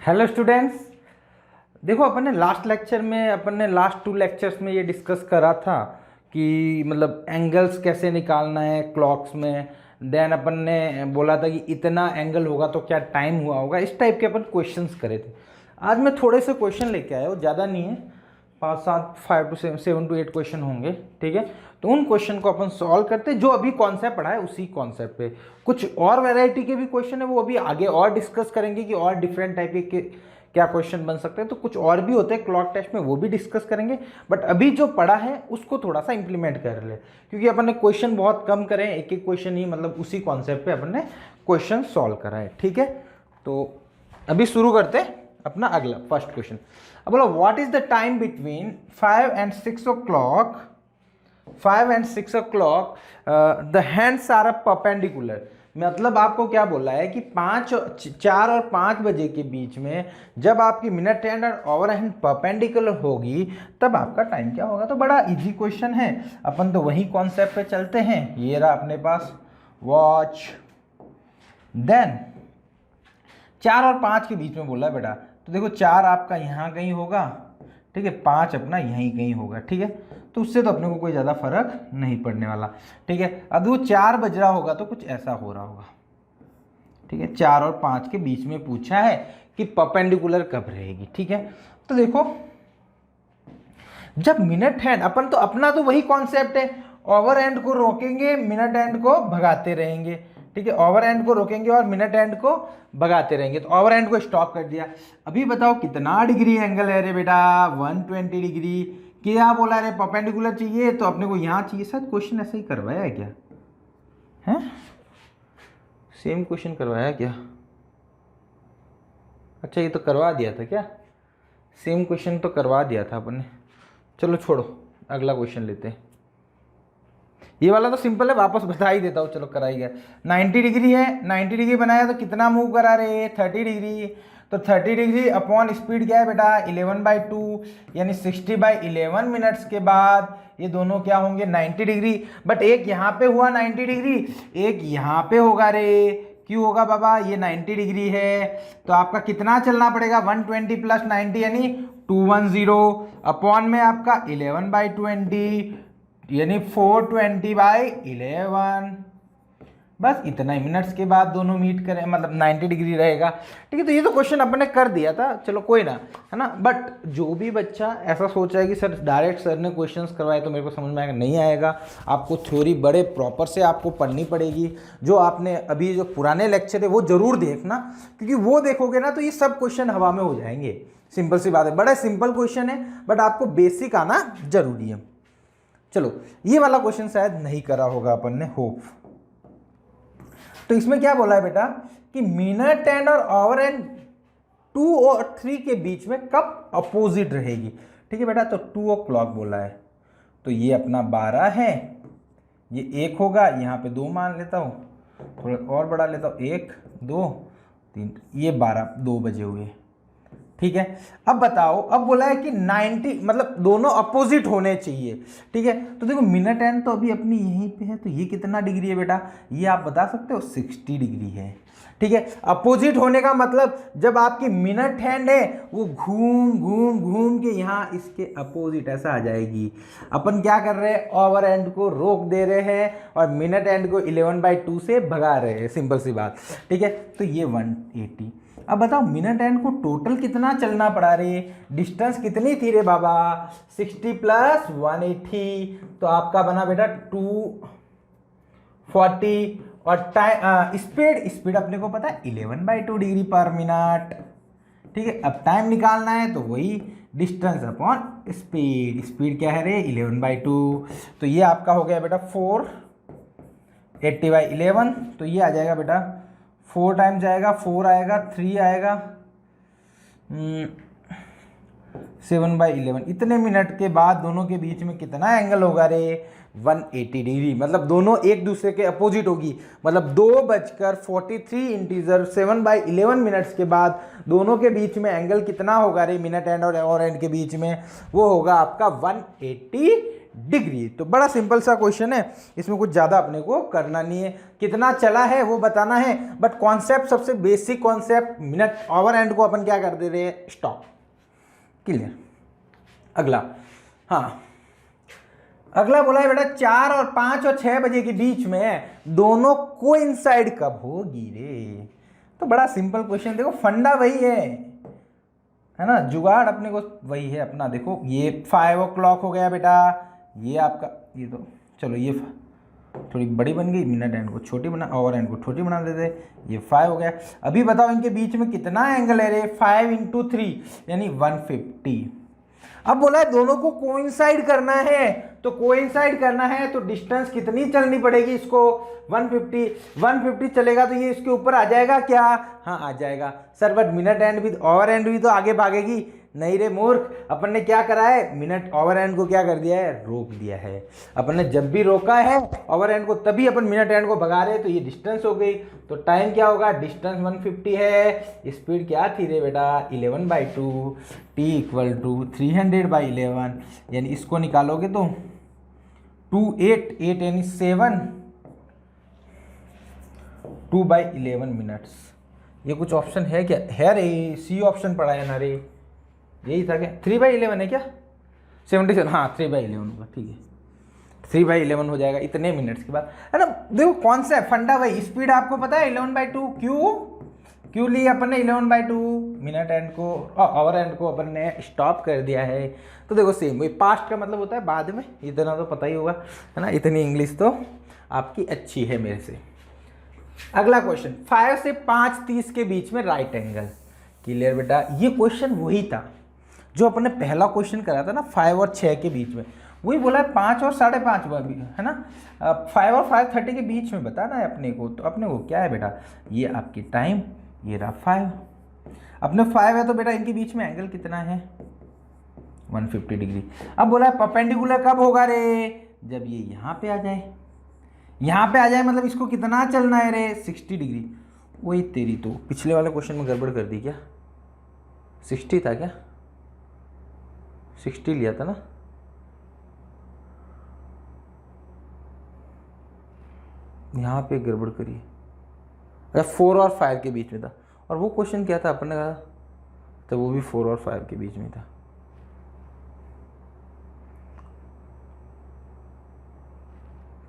Hello students. देखो अपन ने last to lectures में ये डिस्कस करा था कि मतलब एंगल्स कैसे निकालना है क्लॉक्स में। देन अपन ने बोला था कि इतना एंगल होगा तो क्या टाइम हुआ होगा, इस टाइप के अपन क्वेश्चंस करे थे। आज मैं थोड़े से क्वेश्चन लेके आया हूँ, ज़्यादा नहीं है, 5 to 7 क्वेश्चन होंगे। ठीक है, तो उन क्वेश्चन को अपन सॉल्व करते जो अभी कॉन्सेप्ट पढ़ा है उसी कॉन्सेप्ट पे। कुछ और वैरायटी के भी क्वेश्चन है, वो अभी आगे और डिस्कस करेंगे कि और डिफरेंट टाइप के क्या क्वेश्चन बन सकते हैं। तो कुछ और भी होते हैं क्लॉक टेस्ट में, वो भी डिस्कस करेंगे। बट अभी जो पढ़ा है उसको थोड़ा सा इंप्लीमेंट कर ले, क्योंकि अपन ने क्वेश्चन बहुत कम करे हैं, एक एक क्वेश्चन ही मतलब उसी कॉन्सेप्ट पे अपन ने क्वेश्चन सॉल्व करा है। ठीक है, तो अभी शुरू करते हैं अपना अगला फर्स्ट क्वेश्चन। अब बोलो, what is the time between 5 and 6 o'clock 5 and 6 o'clock the hands are perpendicular. मतलब आपको क्या बोला है कि 4 और 5 बजे के बीच में जब आपकी मिनट हैंड और आवर हैंड परपेंडिकुलर होगी तब आपका टाइम क्या होगा। तो बड़ा इजी क्वेश्चन है, अपन तो वही कॉन्सेप्ट पे चलते हैं। ये रहा अपने पास वॉच, देन 4 और 5 के बीच में बोला है बेटा, तो देखो 4 आपका यहाँ कहीं होगा, ठीक है, 5 अपना यहीं कहीं होगा। ठीक है, तो उससे तो अपने को कोई ज़्यादा फर्क नहीं पड़ने वाला। ठीक है, अब वो 4 बज रहा होगा तो कुछ ऐसा हो रहा होगा। ठीक है, 4 और 5 के बीच में पूछा है कि परपेंडिकुलर कब रहेगी। ठीक है, तो देखो जब मिनट हैंड, अपन तो अपना तो वही कॉन्सेप्ट है, ओवर हैंड को रोकेंगे, मिनट हैंड को भगाते रहेंगे। ठीक है, ओवर हैंड को रोकेंगे और मिनट हैंड को भगाते रहेंगे। तो ओवर हैंड को स्टॉप कर दिया। अभी बताओ कितना डिग्री एंगल है रे बेटा, 120 डिग्री। क्या बोला रे, परपेंडिकुलर चाहिए तो अपने को यहाँ चाहिए। शायद क्वेश्चन ऐसे ही करवाया है क्या, है सेम क्वेश्चन करवाया क्या? अच्छा, ये तो करवा दिया था क्या? सेम क्वेश्चन तो करवा दिया था अपन ने। चलो छोड़ो, अगला क्वेश्चन लेते हैं। ये वाला तो सिंपल है, वापस बता ही देता हूँ। चलो करा ही गया। 90 डिग्री है, 90 डिग्री बनाया तो कितना मूव करा रहे, 30 डिग्री। तो 30 डिग्री अपॉन स्पीड क्या है बेटा, 11/2, यानी 60/11 मिनट्स के बाद ये दोनों क्या होंगे, 90 डिग्री। बट एक यहाँ पे हुआ 90 डिग्री, एक यहाँ पे होगा रे। क्यों होगा बाबा, ये 90 डिग्री है तो आपका कितना चलना पड़ेगा, 120 + 90 यानी 210, अपॉन में आपका 11/20 यानी 420/11। बस इतना ही मिनट्स के बाद दोनों मीट करें, मतलब 90 डिग्री रहेगा। ठीक है, तो ये तो क्वेश्चन अपन ने कर दिया था, चलो कोई ना, है ना। बट जो भी बच्चा ऐसा सोच रहा है कि सर डायरेक्ट सर ने क्वेश्चंस करवाए तो मेरे को समझ में आएगा, नहीं आएगा। आपको थ्योरी बड़े प्रॉपर से आपको पढ़नी पड़ेगी। जो आपने अभी जो पुराने लेक्चर है वो जरूर देखना, क्योंकि वो देखोगे ना तो ये सब क्वेश्चन हवा में हो जाएंगे। सिंपल सी बात है, बड़ा सिंपल क्वेश्चन है, बट आपको बेसिक आना जरूरी है। चलो, ये वाला क्वेश्चन शायद नहीं करा होगा अपन ने, होप। तो इसमें क्या बोला है बेटा कि मिनट हैंड और आवर हैंड 2 और 3 के बीच में कब अपोजिट रहेगी। ठीक है बेटा, तो 2 o'clock बोला है, तो ये अपना 12 है, ये 1 होगा, यहाँ पे 2 मान लेता हूँ, थोड़ा और बढ़ा लेता हूँ, 1 2 3, ये 12 2 बजे हुए। ठीक है, अब बताओ, अब बोला है कि 90 मतलब दोनों अपोजिट होने चाहिए। ठीक है, तो देखो मिनट हैंड तो अभी अपनी यहीं पे है, तो ये कितना डिग्री है बेटा, ये आप बता सकते हो, 60 डिग्री है। ठीक है, अपोजिट होने का मतलब जब आपकी मिनट हैंड है वो घूम घूम घूम के यहाँ इसके अपोजिट ऐसा आ जाएगी। अपन क्या कर रहे हैं, ओवर हैंड को रोक दे रहे हैं और मिनट हैंड को 11/2 से भगा रहे हैं, सिंपल सी बात। ठीक है, तो ये 180। अब बताओ मिनट हैंड को टोटल कितना चलना पड़ा रे, डिस्टेंस कितनी थी रे बाबा, 60 + 180, तो आपका बना बेटा 240। और टाइम स्पीड अपने को पता है 11/2 डिग्री पर मिनट। ठीक है, अब टाइम निकालना है तो वही डिस्टेंस अपॉन स्पीड क्या है रे, 11/2। तो ये आपका हो गया बेटा 480/11, तो ये आ जाएगा बेटा 4 टाइम्स जाएगा, 4 आएगा, 3 आएगा, 7/11। इतने मिनट के बाद दोनों के बीच में कितना एंगल होगा रे, 180 डिग्री। मतलब दोनों एक दूसरे के अपोजिट होगी। मतलब 2:43 इंटीजर 7/11 मिनट्स के बाद दोनों के बीच में एंगल कितना होगा रे, मिनट हैंड और एंड के बीच में, वो होगा आपका 180 डिग्री। तो बड़ा सिंपल सा क्वेश्चन है, इसमें कुछ ज़्यादा अपने को करना नहीं है, कितना चला है वो बताना है, बट कॉन्सेप्ट सबसे basic concept, minute our and को अपन क्या कर दे रहे हैं, स्टॉप। क्लियर। अगला, हाँ अगला बोला है बेटा 4 और 5 और 6 बजे के बीच में दोनों कोइंसाइड कब होगी रे। तो बड़ा सिंपल क्वेश्चन, देखो फंडा वही है ना, जुगाड़ अपने को वही है अपना। देखो ये 5 o'clock हो गया बेटा, ये आपका, ये तो चलो ये थोड़ी बड़ी बन गई, मिनट एंड को छोटी बना, आवर एंड को छोटी बना देते, ये 5 हो गया। अभी बताओ इनके बीच में कितना एंगल है रे, 5 × 3 यानी 150। अब बोला है दोनों को कोइंसाइड करना है, तो कोइंसाइड करना है तो डिस्टेंस कितनी चलनी पड़ेगी इसको, 150 चलेगा तो ये इसके ऊपर आ जाएगा क्या, हाँ आ जाएगा सर, बट मिनट एंड भी, आवर एंड भी तो आगे भागेगी, नहीं रे मूर्ख, अपन ने क्या करा है, मिनट आवर एंड को क्या कर दिया है, रोक दिया है। अपन ने जब भी रोका है आवर एंड को तभी अपन मिनट एंड को भगा रहे हैं, तो ये डिस्टेंस हो गई, तो टाइम क्या होगा, डिस्टेंस 150 है, स्पीड क्या थी रे बेटा 11/2, t = 300/11, यानी इसको निकालोगे तो 8 यानी 7, 2/11 मिनट्स। ये कुछ ऑप्शन है क्या, है रे, सी ऑप्शन पढ़ा है ना रे, यही था क्या, 3/11 है क्या, 77, हाँ 3/11 होगा, ठीक है 3/11 हो जाएगा इतने मिनट्स के बाद, है ना। देखो कौन सा फंडा भाई, स्पीड आपको पता है 11/2, क्यों लिए अपन ने 11/2, मिनट एंड को आवर एंड को अपन ने स्टॉप कर दिया है। तो देखो सेम वही, पास्ट का मतलब होता है बाद में, इतना तो पता ही होगा, है ना, इतनी इंग्लिश तो आपकी अच्छी है मेरे से। अगला क्वेश्चन, 5 से 5:30 के बीच में राइट एंगल। क्लियर बेटा, ये क्वेश्चन वही था जो अपन ने पहला क्वेश्चन करा था ना, 5 और 6 के बीच में, वही बोला है 5 और 5:30 है ना, 5 और 5:30 के बीच में बताना है अपने को। तो अपने को क्या है बेटा, ये आपकी टाइम, ये रहा 5, अपने 5 है तो बेटा इनके बीच में एंगल कितना है, 150 डिग्री। अब बोला है परपेंडिकुलर कब होगा रे, जब ये यहाँ पे आ जाए, यहाँ पे आ जाए मतलब इसको कितना चलना है रे, 60 डिग्री। वही तेरी तो पिछले वाले क्वेश्चन में गड़बड़ कर दी क्या, 60 था क्या, 60 लिया था ना, यहाँ पे गड़बड़ करिए, अरे 4 और 5 के बीच में था, और वो क्वेश्चन क्या था अपन ने कहा, तो वो भी 4 और 5 के बीच में था।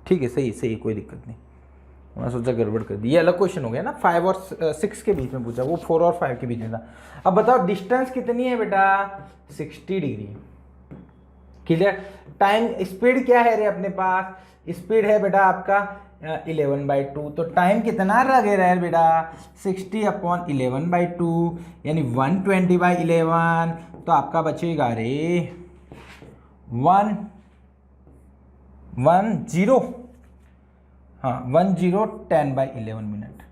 ठीक है, सही कोई दिक्कत नहीं, मैं सोचा गड़बड़ कर दी, ये अलग क्वेश्चन हो गया ना, 5 और 6 के बीच में पूछा, वो 4 और 5 के बीच में था। अब बताओ डिस्टेंस कितनी है बेटा, 60 डिग्री। क्लियर। टाइम, स्पीड क्या है रे अपने पास, स्पीड है बेटा आपका 11/2, तो टाइम कितना लगे रहा है बेटा, 60/11/2 यानी 120/11, तो आपका बचेगा रे 10/11 मिनट।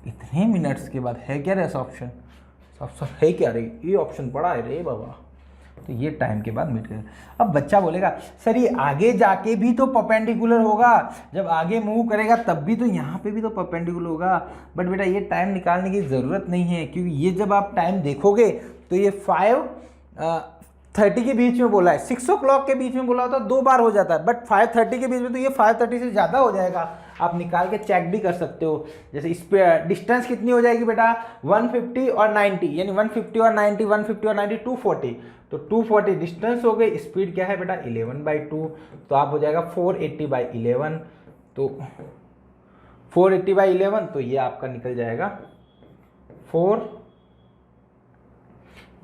इतने मिनट्स के बाद है क्या रे ऐसा ऑप्शन, है क्या रे, ये ऑप्शन पड़ा है रे बाबा, तो ये टाइम के बाद मीट करेगा। अब बच्चा बोलेगा सर ये आगे जाके भी तो परपेंडिकुलर होगा, जब आगे मूव करेगा तब भी तो यहाँ पे भी तो परपेंडिकुलर होगा, बट बेटा ये टाइम निकालने की ज़रूरत नहीं है, क्योंकि ये जब आप टाइम देखोगे तो ये 5:30 के बीच में बोला है, 6 o'clock के बीच में बोला होता 2 बार हो जाता है, बट 5:30 के बीच में तो ये 5:30 से ज़्यादा हो जाएगा, आप निकाल के चेक भी कर सकते हो। जैसे इस पे डिस्टेंस कितनी हो जाएगी बेटा, 150 और 90, यानी 150 और 90, 150 और 90 240, तो 240 डिस्टेंस हो गई, स्पीड क्या है बेटा 11/2, तो आप हो जाएगा 480/11, तो 480/11, तो ये आपका निकल जाएगा 4।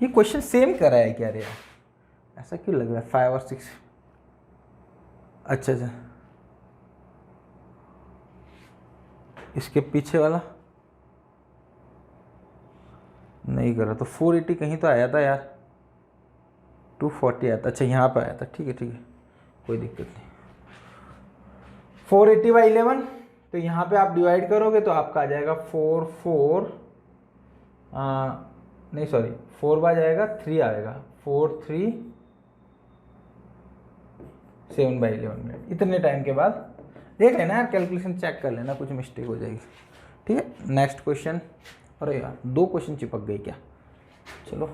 ये क्वेश्चन सेम कर रहा है क्या रे, ऐसा क्यों लग रहा है, 5 और 6, अच्छा, इसके पीछे वाला नहीं कर रहा, तो 480 कहीं तो आया था यार, 240 आया था, अच्छा यहाँ पर आया था, ठीक है कोई दिक्कत नहीं। 480/11, तो यहाँ पे आप डिवाइड करोगे तो आपका आ जाएगा 4 बार जाएगा 3 आएगा, 4/3 मिनट। इतने टाइम के बाद देख लेना यार, कैलकुलेशन चेक कर लेना, कुछ मिस्टेक हो जाएगी, ठीक है। नेक्स्ट क्वेश्चन, अरे यार 2 क्वेश्चन चिपक गए क्या, चलो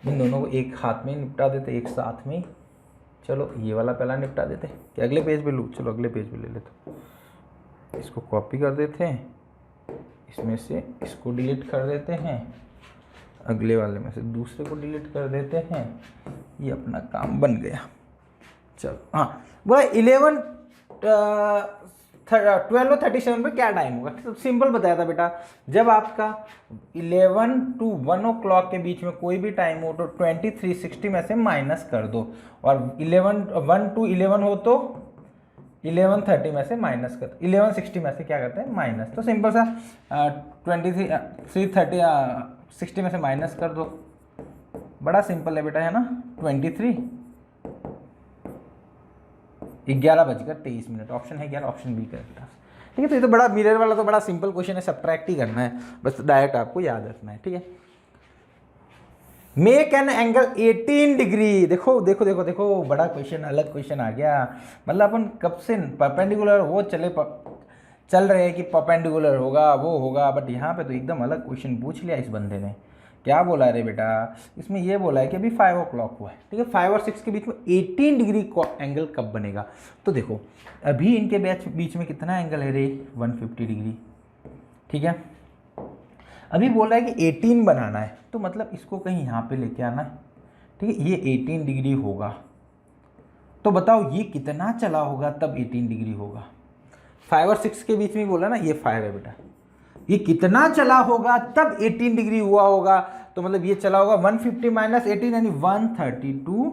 इन दोनों को एक हाथ में निपटा देते, एक साथ में, चलो ये वाला पहला निपटा देते हैं कि अगले पेज पे लूँ, चलो अगले पेज पे ले लेते हैं। इसको कॉपी कर देते हैं, इसमें से इसको डिलीट कर देते हैं, अगले वाले में से दूसरे को डिलीट कर देते हैं, ये अपना काम बन गया। चलो हाँ, बोला 12:37 पे क्या टाइम होगा, तो सिंपल बताया था बेटा, जब आपका 11 to 1 o'clock के बीच में कोई भी टाइम हो तो 2360 में से माइनस कर दो, और 1 to 11 हो तो 11:30 में से माइनस कर, 11:60 में से क्या करते हैं माइनस, तो सिंपल सा 360 में से माइनस कर दो, बड़ा सिंपल है बेटा, है ना। 11:23 ऑप्शन है 11, ऑप्शन बी करेक्ट। ठीक है, तो ये तो बड़ा मिरर वाला तो बड़ा सिंपल क्वेश्चन है, सब्ट्रैक्ट ही करना है, बस डायरेक्ट आपको याद रखना है। ठीक है, मेक एन एंगल 18 डिग्री, देखो देखो देखो देखो, बड़ा क्वेश्चन, अलग क्वेश्चन आ गया। मतलब अपन कब से परपेंडिकुलर वो चल रहे हैं कि परपेंडिकुलर होगा वो होगा, बट यहाँ पे तो एकदम अलग क्वेश्चन पूछ लिया इस बंदे ने। क्या बोला रे बेटा, इसमें ये बोला है कि अभी 5 o'clock हुआ है, ठीक है, 5 और 6 के बीच में 18 डिग्री एंगल कब बनेगा। तो देखो अभी इनके बीच में कितना एंगल है रे, 150 डिग्री। ठीक है, अभी बोला है कि 18 बनाना है, तो मतलब इसको कहीं यहाँ पे लेके आना है। ठीक है, ये 18 डिग्री होगा, तो बताओ ये कितना चला होगा तब 18 डिग्री होगा। 5 और 6 के बीच में बोला ना, ये 5 है बेटा, ये कितना चला होगा तब 18 डिग्री हुआ होगा, तो मतलब ये चला होगा 150 माइनस 18 यानी 132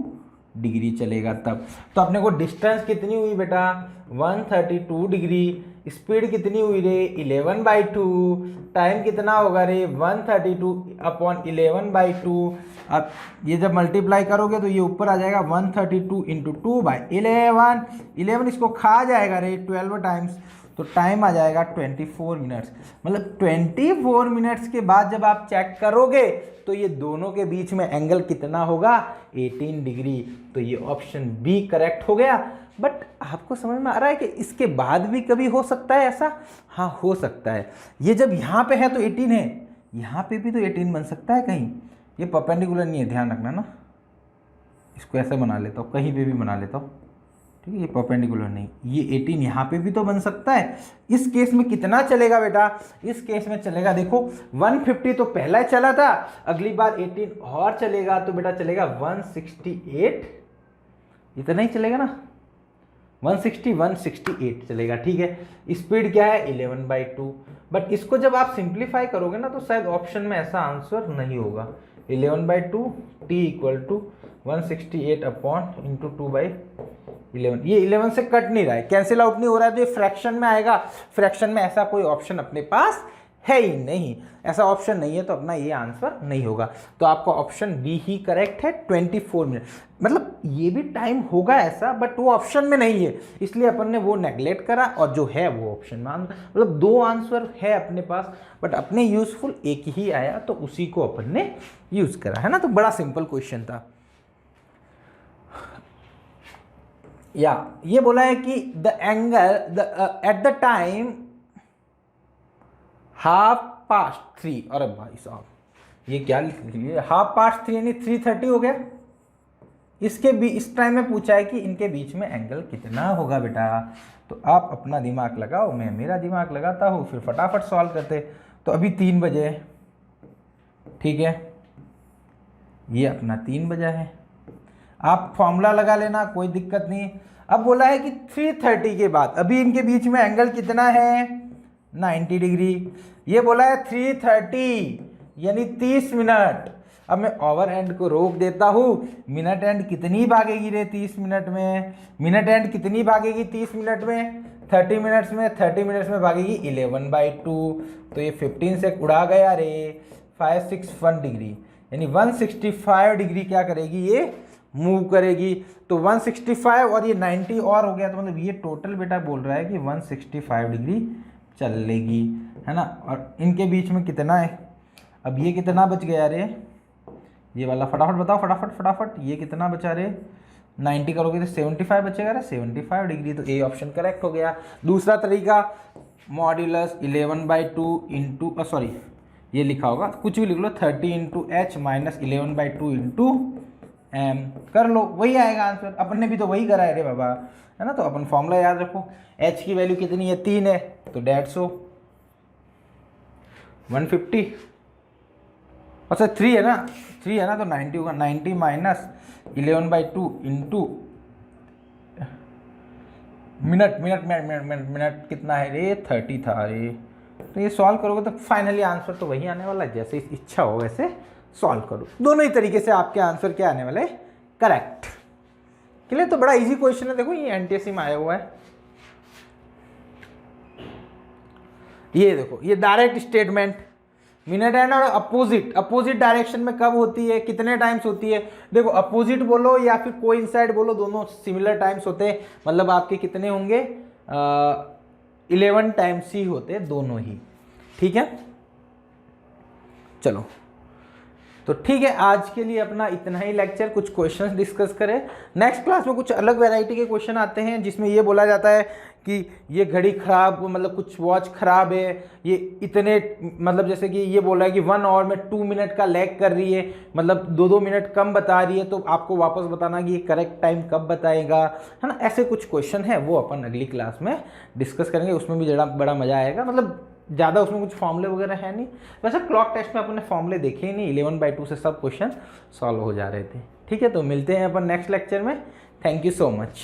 डिग्री चलेगा तब। तो अपने को डिस्टेंस कितनी हुई बेटा, 132 डिग्री, स्पीड कितनी हुई रे 11/2, टाइम कितना होगा रे 132/11/2। अब ये जब मल्टीप्लाई करोगे तो ये ऊपर आ जाएगा 132 × 2/11, 11 इसको खा जाएगा रे 12 टाइम्स, तो टाइम आ जाएगा 24 मिनट्स। मतलब 24 मिनट्स के बाद जब आप चेक करोगे तो ये दोनों के बीच में एंगल कितना होगा, 18 डिग्री। तो ये ऑप्शन बी करेक्ट हो गया। बट आपको समझ में आ रहा है कि इसके बाद भी कभी हो सकता है ऐसा, हाँ हो सकता है। ये जब यहाँ पे है तो 18 है, यहाँ पे भी तो 18 बन सकता है कहीं, ये परपेंडिकुलर नहीं है, ध्यान रखना ना। इसको ऐसे बना लेता हूँ, कहीं पे भी बना लेता हूँ, ठीक है, ये परपेंडिकुलर नहीं, ये 18 यहाँ पे भी तो बन सकता है। इस केस में कितना चलेगा बेटा, इस केस में चलेगा, देखो 150 तो पहला चला था, अगली बार 18 और चलेगा, तो बेटा चलेगा 168, इतना ही चलेगा ना, 168 चलेगा। ठीक है, स्पीड क्या है 11/2, बट इसको जब आप सिंप्लीफाई करोगे ना तो शायद ऑप्शन में ऐसा आंसर नहीं होगा। 11/2 t = 168/2/11, ये 11 से कट नहीं रहा है, कैंसिल आउट नहीं हो रहा है, तो ये फ्रैक्शन में आएगा। फ्रैक्शन में ऐसा कोई ऑप्शन अपने पास है ही नहीं, ऐसा ऑप्शन नहीं है, तो अपना ये आंसर नहीं होगा। तो आपका ऑप्शन बी ही करेक्ट है, 24 मिनट। मतलब ये भी टाइम होगा ऐसा, बट वो ऑप्शन में नहीं है, इसलिए अपन ने वो नेगलेक्ट करा, और जो है वो ऑप्शन में आंसर, मतलब 2 आंसर है अपने पास, बट अपने यूजफुल एक ही आया, तो उसी को अपन ने यूज करा, है ना। तो बड़ा सिंपल क्वेश्चन था। या ये बोला है कि the angle at the time 3:30, अरे भाई साहब ये क्या लिख लिए, 3:30 यानी 3:30 हो गया। इसके भी इस टाइम में पूछा है कि इनके बीच में एंगल कितना होगा बेटा, तो आप अपना दिमाग लगाओ, मैं मेरा दिमाग लगाता हूँ, फिर फटाफट सॉल्व करते। तो अभी 3 बजे, ठीक है, ये अपना 3 बजा है, आप फॉर्मूला लगा लेना, कोई दिक्कत नहीं। अब बोला है कि 3:30 के बाद अभी इनके बीच में एंगल कितना है, 90 डिग्री। ये बोला है 3:30 यानी 30 मिनट। अब मैं ओवर एंड को रोक देता हूँ, मिनट एंड कितनी भागेगी रे 30 मिनट में, मिनट एंड कितनी भागेगी 30 मिनट में, 30 मिनट्स में, 30 मिनट्स में भागेगी 11/2, तो ये 15 से उड़ा गया रे, 561 डिग्री, यानी 165 डिग्री क्या करेगी, ये मूव करेगी। तो 165 और ये 90 और हो गया, तो मतलब ये टोटल बेटा बोल रहा है कि 165 डिग्री चलेगी, है ना। और इनके बीच में कितना है, अब ये कितना बच गया रे, ये वाला फटाफट बताओ, फटाफट, ये कितना बचा रे, 90 करोगे तो 75 बचेगा रे, 75 डिग्री। तो ए ऑप्शन करेक्ट हो गया। दूसरा तरीका, मॉड्यूलस 11/2 इंटू, सॉरी ये लिखा होगा, कुछ भी लिख लो, 30 × h - 11/2 इंटू एम, कर लो, वही आएगा आंसर। अपन ने भी तो वही करा है रे बाबा, है ना। तो अपन फॉर्मूला याद रखो, एच की वैल्यू कितनी है, 3 है, तो 150, 150, अच्छा 3 है ना, 3 है ना, तो 90 होगा। 90 माइनस 11/2 इंटू मिनट, मिनट कितना है रे, 30 था रे। तो ये सॉल्व करोगे तो फाइनली आंसर तो वही आने वाला है, जैसे इच्छा हो वैसे सॉल्व करो। दोनों ही तरीके से आपके आंसर क्या आने वाले, करेक्ट। क्लियर। तो बड़ा इजी क्वेश्चन है, देखो ये एनटीएससी में आया हुआ है। ये देखो, ये डायरेक्ट स्टेटमेंट, मिनट हैंड और अपोजिट डायरेक्शन में कब होती है, कितने टाइम्स होती है। देखो अपोजिट बोलो या फिर कोइंसाइड बोलो, दोनों सिमिलर टाइम्स होते हैं, मतलब आपके कितने होंगे, 11 टाइम्स ही होते हैं दोनों ही, ठीक है। चलो तो ठीक है, आज के लिए अपना इतना ही लेक्चर, कुछ क्वेश्चंस डिस्कस करें। नेक्स्ट क्लास में कुछ अलग वैरायटी के क्वेश्चन आते हैं, जिसमें ये बोला जाता है कि ये घड़ी खराब, मतलब कुछ वॉच खराब है, ये इतने, मतलब जैसे कि ये बोला है कि 1 आवर में 2 मिनट का लैग कर रही है, मतलब 2-2 मिनट कम बता रही है, तो आपको वापस बताना कि ये करेक्ट टाइम कब बताएगा, है ना। ऐसे कुछ क्वेश्चन है, वो अपन अगली क्लास में डिस्कस करेंगे, उसमें भी बड़ा मजा आएगा। मतलब ज़्यादा उसमें कुछ फॉर्मूले वगैरह है नहीं, वैसे क्लॉक टेस्ट में अपन ने फॉर्मूले देखे ही नहीं, 11/2 से सब क्वेश्चन सॉल्व हो जा रहे थे, ठीक है। तो मिलते हैं अपन नेक्स्ट लेक्चर में। Thank you so much.